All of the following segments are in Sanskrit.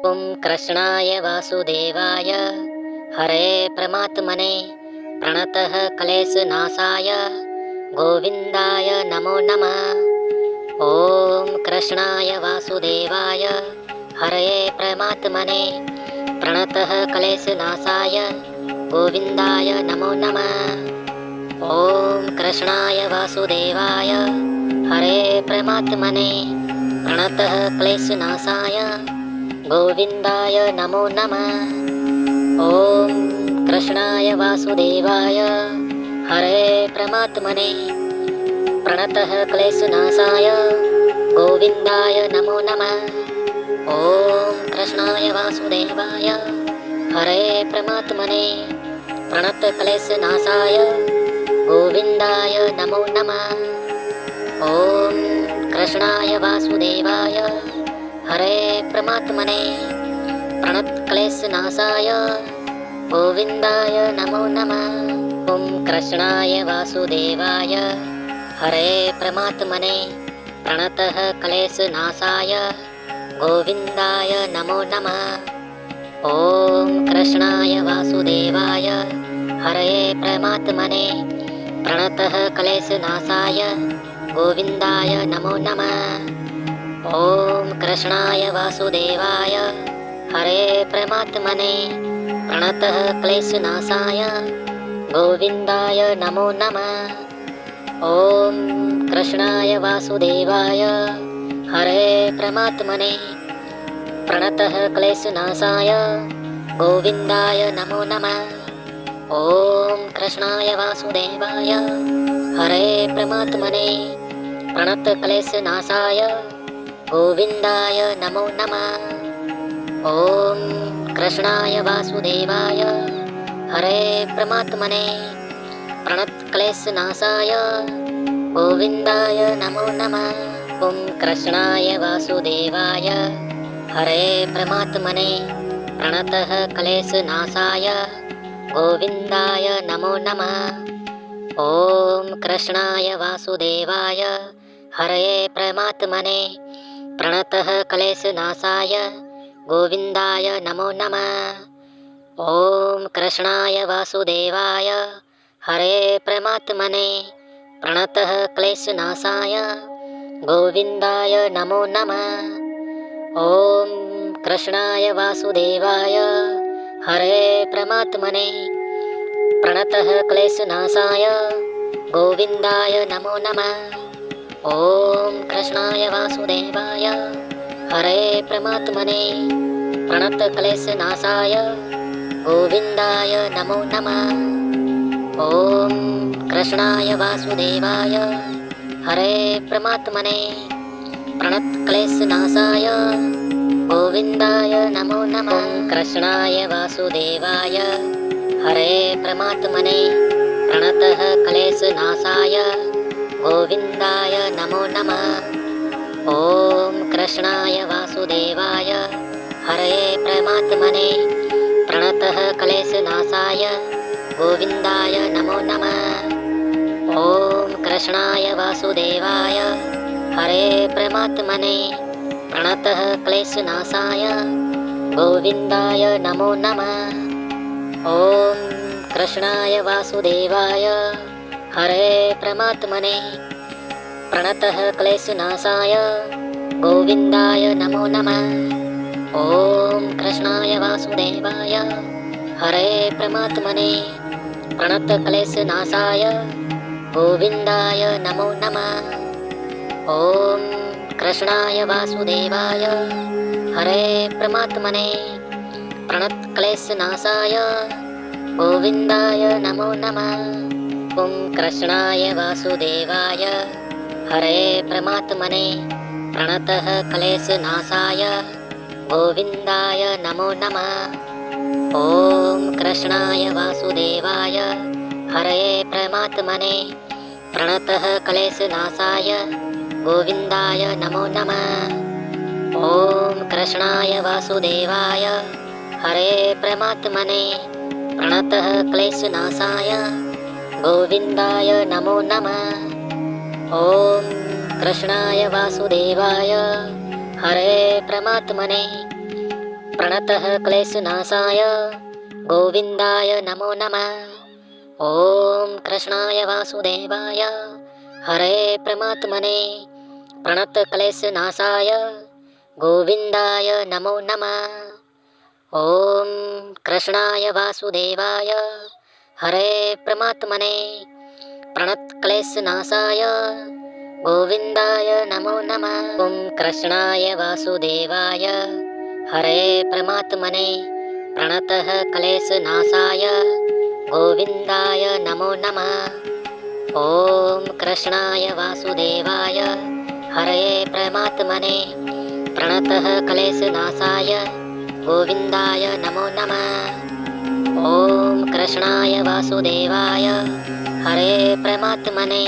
पुं कृष्णाय वासुदेवाय हरे प्रमात्मने प्रणतः क्लेशनाशाय गोविन्दाय नमो नमः। ॐ कृष्णाय वासुदेवाय हरे प्रमात्मने प्रणतः क्लेशनाशाय गोविन्दाय नमो नमः। ॐ कृष्णाय वासुदेवाय हरे प्रमात्मने प्रणतः क्लेशनाशाय गोविन्दाय नमो नमः। ॐ कृष्णाय वासुदेवाय हरे प्रमात्मने प्रणतः क्लेशनाशाय गोविन्दाय नमो नमः। ॐ कृष्णाय वासुदेवाय हरे प्रमात्मने प्रणतक्लेशनाशाय गोविन्दाय नमो नमः। ॐ कृष्णाय वासुदेवाय हरे प्रमात्मने प्रणतक्लेशनाशाय गोविन्दाय नमो नमः। ॐ कृष्णाय वासुदेवाय हरे प्रमात्मने प्रणतः क्लेशनाशाय गोविन्दाय नमो नमः। ॐ कृष्णाय वासुदेवाय हरे प्रमात्मने प्रणतः क्लेशनाशाय गोविन्दाय नमो नमः। ॐ कृष्णाय वासुदेवाय हरे प्रमात्मने प्रणतः क्लेशनाशाय गोविन्दाय नमो नमः। ॐ कृष्णाय वासुदेवाय हरे प्रमात्मने प्रणतः क्लेशनाशाय गोविन्दाय नमो नमः। ॐ कृष्णाय वासुदेवाय हरे प्रमात्मने प्रणतक्लेशनाशाय गोविन्दाय नमो नमः। ॐ कृष्णाय वासुदेवाय हरे प्रमात्मने प्रणतक्लेशनाशाय गोविन्दाय नमो नमः। ॐ कृष्णाय वासुदेवाय हरे प्रमात्मने प्रणतः क्लेशनाशाय गोविन्दाय नमो नमः। ॐ कृष्णाय वासुदेवाय हरे प्रमात्मने प्रणतः क्लेशनाशाय गोविन्दाय नमो नमः। ॐ कृष्णाय वासुदेवाय हरे प्रमात्मने प्रणतः क्लेशनाशाय गोविन्दाय नमो नमः। ॐ कृष्णाय वासुदेवाय हरे प्रमात्मने प्रणतः क्लेशनाशाय गोविन्दाय नमो नमः। ॐ कृष्णाय वासुदेवाय हरे प्रमात्मने प्रणतक्लेशनाशाय गोविन्दाय नमो नमः। ॐ कृष्णाय वासुदेवाय हरे प्रमात्मने प्रणतक्लेशनाशाय गोविन्दाय नमो नमः। कृष्णाय वासुदेवाय हरे प्रमात्मने प्रणतः क्लेशनाशाय गोविन्दाय नमो नमः। ॐ कृष्णाय वासुदेवाय हरे प्रमात्मने प्रणतः क्लेशनाशाय गोविन्दाय नमो नमः। ॐ कृष्णाय वासुदेवाय हरे प्रमात्मने प्रणतः क्लेशनाशाय गोविन्दाय नमो नमः। ॐ कृष्णाय वासुदेवाय हरे प्रमात्मने प्रणतः क्लेशनाशाय गोविन्दाय नमो नमः। ॐ कृष्णाय वासुदेवाय हरे प्रमात्मने प्रणतक्लेशनाशाय गोविन्दाय नमो नमः। ॐ कृष्णाय वासुदेवाय हरे प्रमात्मने प्रणतक्लेशनाशाय गोविन्दाय नमो नमः। ॐ कृष्णाय वासुदेवाय हरे प्रमात्मने प्रणतः क्लेशनाशाय गोविन्दाय नमो नमः। ॐ कृष्णाय वासुदेवाय हरे प्रमात्मने प्रणतः क्लेशनाशाय गोविन्दाय नमो नमः। ॐ कृष्णाय वासुदेवाय हरे प्रमात्मने प्रणतः क्लेशनाशाय गोविन्दाय नमो नमः। ॐ कृष्णाय वासुदेवाय हरे प्रमात्मने प्रणतः क्लेशनाशाय गोविन्दाय नमो नमः। ॐ कृष्णाय वासुदेवाय हरे परमात्मने प्रणतक्लेशनाशाय गोविन्दाय नमो नमः। ॐ कृष्णाय वासुदेवाय हरे परमात्मने प्रणतक्लेशनाशाय गोविन्दाय नमो नमः। ॐ कृष्णाय वासुदेवाय हरे परमात्मने प्रणतः क्लेशनाशाय गोविन्दाय नमो नमः। ॐ कृष्णाय वासुदेवाय हरे परमात्मने प्रणतः क्लेशनाशाय गोविन्दाय नमो नमः। ॐ कृष्णाय वासुदेवाय हरे परमात्मने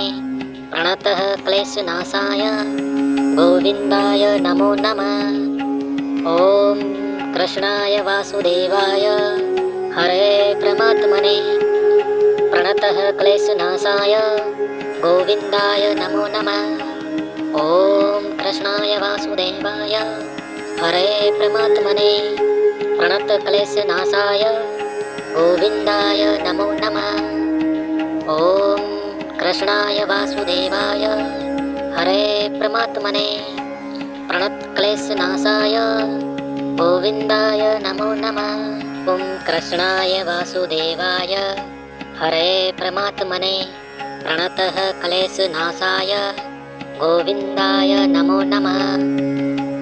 प्रणतः क्लेशनाशाय गोविन्दाय नमो नमः। ॐ कृष्णाय वासुदेवाय हरे परमात्मने प्रणतः क्लेशनाशाय गोविन्दाय नमो नमः। ॐ कृष्णाय वासुदेवाय हरे परमात्मने प्रणतक्लेशनाशाय गोविन्दाय नमो नमः। ॐ कृष्णाय वासुदेवाय हरे परमात्मने प्रणतक्लेशनाशाय गोविन्दाय नमो नमः। ॐ कृष्णाय वासुदेवाय हरे परमात्मने प्रणतः क्लेशनाशाय गोविन्दाय नमो नमः।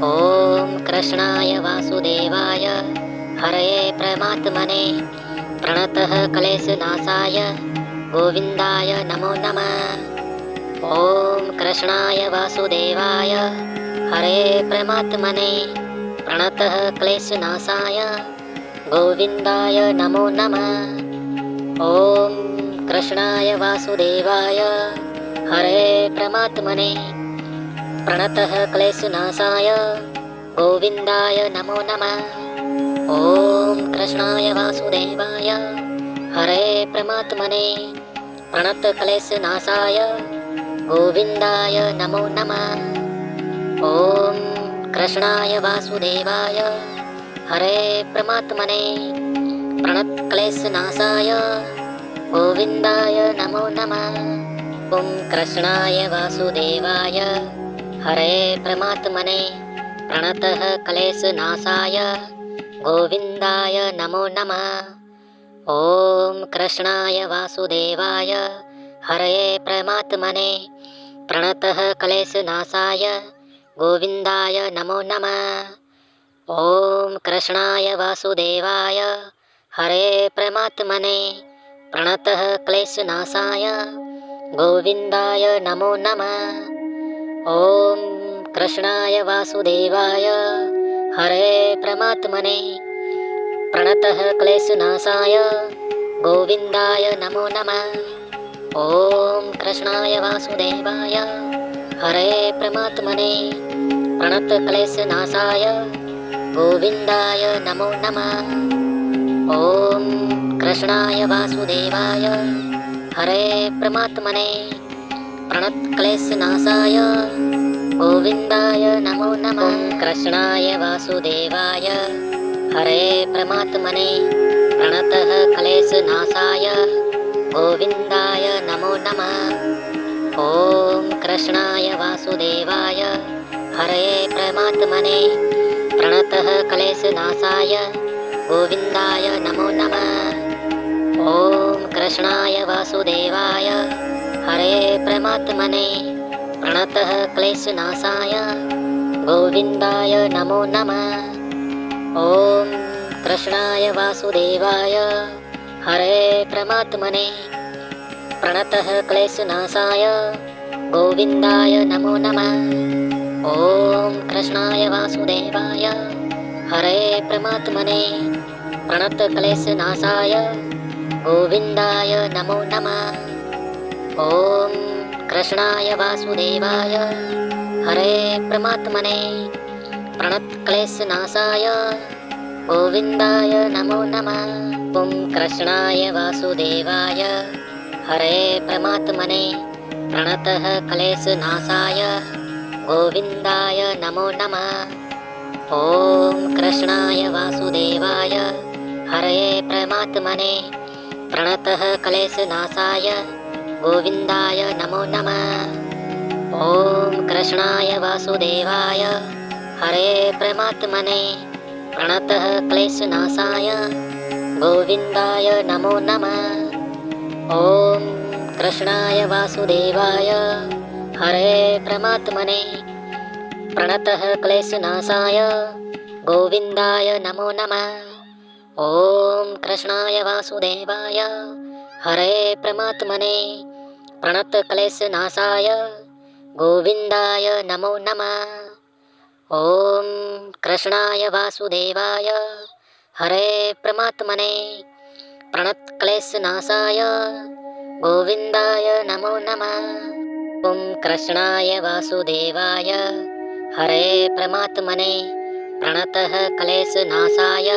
ॐ कृष्णाय वासुदेवाय हरे परमात्मने प्रणतः क्लेशनाशाय गोविन्दाय नमो नमः। ॐ कृष्णाय वासुदेवाय हरे परमात्मने प्रणतः क्लेशनाशाय गोविन्दाय नमो नमः। ॐ कृष्णाय वासुदेवाय हरे परमात्मने प्रणतः क्लेशनाशाय गोविन्दाय नमो नमः। ॐ कृष्णाय वासुदेवाय हरे परमात्मने प्रणतक्लेशनाशाय गोविन्दाय नमो नमः। ॐ कृष्णाय वासुदेवाय हरे परमात्मने प्रणतक्लेशनाशाय गोविन्दाय नमो नमः। ॐ कृष्णाय वासुदेवाय हरे परमात्मने प्रणतः क्लेशनाशाय गोविन्दाय नमो नमः। ॐ कृष्णाय वासुदेवाय हरे परमात्मने प्रणतः क्लेशनाशाय गोविन्दाय नमो नमः। ॐ कृष्णाय वासुदेवाय हरे परमात्मने प्रणतः क्लेशनाशाय गोविन्दाय नमो नमः। ॐ कृष्णाय वासुदेवाय हरे परमात्मने प्रणतः क्लेशनाशाय गोविन्दाय नमो नमः। ॐ कृष्णाय वासुदेवाय हरे परमात्मने प्रणतक्लेशनाशाय गोविन्दाय नमो नमः। ॐ कृष्णाय वासुदेवाय हरे परमात्मने प्रणतक्लेशनाशाय गोविन्दाय नमो नमः। कृष्णाय वासुदेवाय हरे परमात्मने प्रणतः क्लेशनाशाय गोविन्दाय नमो नमः। ॐ कृष्णाय वासुदेवाय हरे परमात्मने प्रणतः क्लेशनाशाय गोविन्दाय नमो नमः। ॐ कृष्णाय वासुदेवाय हरे परमात्मने प्रणतः क्लेशनाशाय गोविन्दाय नमो नमः। ॐ कृष्णाय वासुदेवाय हरे परमात्मने प्रणतः क्लेशनाशाय गोविन्दाय नमो नमः। ॐ कृष्णाय वासुदेवाय हरे परमात्मने प्रणतक्लेशनाशाय गोविन्दाय नमो नमः। ॐ कृष्णाय वासुदेवाय हरे परमात्मने प्रणतक्लेशनाशाय गोविन्दाय नमो नमः। ॐ कृष्णाय वासुदेवाय हरे परमात्मने प्रणतः क्लेशनाशाय गोविन्दाय नमो नमः। ॐ कृष्णाय वासुदेवाय हरे परमात्मने प्रणतः क्लेशनाशाय गोविन्दाय नमो नमः। ॐ कृष्णाय वासुदेवाय हरे परमात्मने प्रणतः क्लेशनाशाय गोविन्दाय नमो नमः। ॐ कृष्णाय वासुदेवाय हरे परमात्मने प्रणतः क्लेशनाशाय गोविन्दाय नमो नमः। ॐ कृष्णाय वासुदेवाय हरे परमात्मने प्रणतक्लेशनाशाय गोविन्दाय नमो नमः। ॐ कृष्णाय वासुदेवाय हरे परमात्मने प्रणतक्लेशनाशाय गोविन्दाय नमो नमः। ॐ कृष्णाय वासुदेवाय हरे परमात्मने प्रणतः क्लेशनाशाय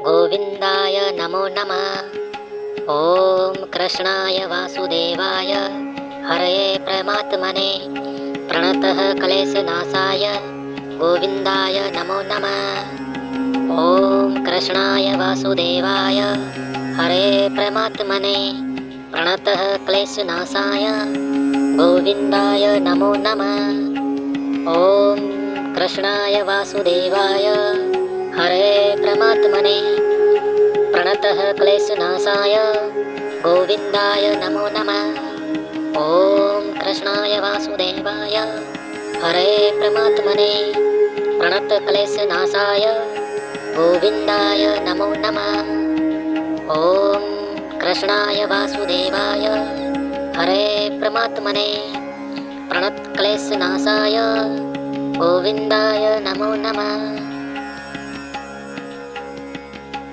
गोविन्दाय नमो नमः। ॐ कृष्णाय वासुदेवाय हरे परमात्मने प्रणतः क्लेशनाशाय गोविन्दाय नमो नमः। ॐ कृष्णाय वासुदेवाय हरे परमात्मने प्रणतः क्लेशनाशाय गोविन्दाय नमो नमः। ॐ कृष्णाय वासुदेवाय हरे परमात्मने प्रणतः क्लेशनाशाय गोविन्दाय नमो नमः। ॐ कृष्णाय वासुदेवाय हरे परमात्मने प्रणतक्लेशनाशाय गोविन्दाय नमो नमः। ॐ कृष्णाय वासुदेवाय हरे परमात्मने प्रणतक्लेशनाशाय गोविन्दाय नमो नमः।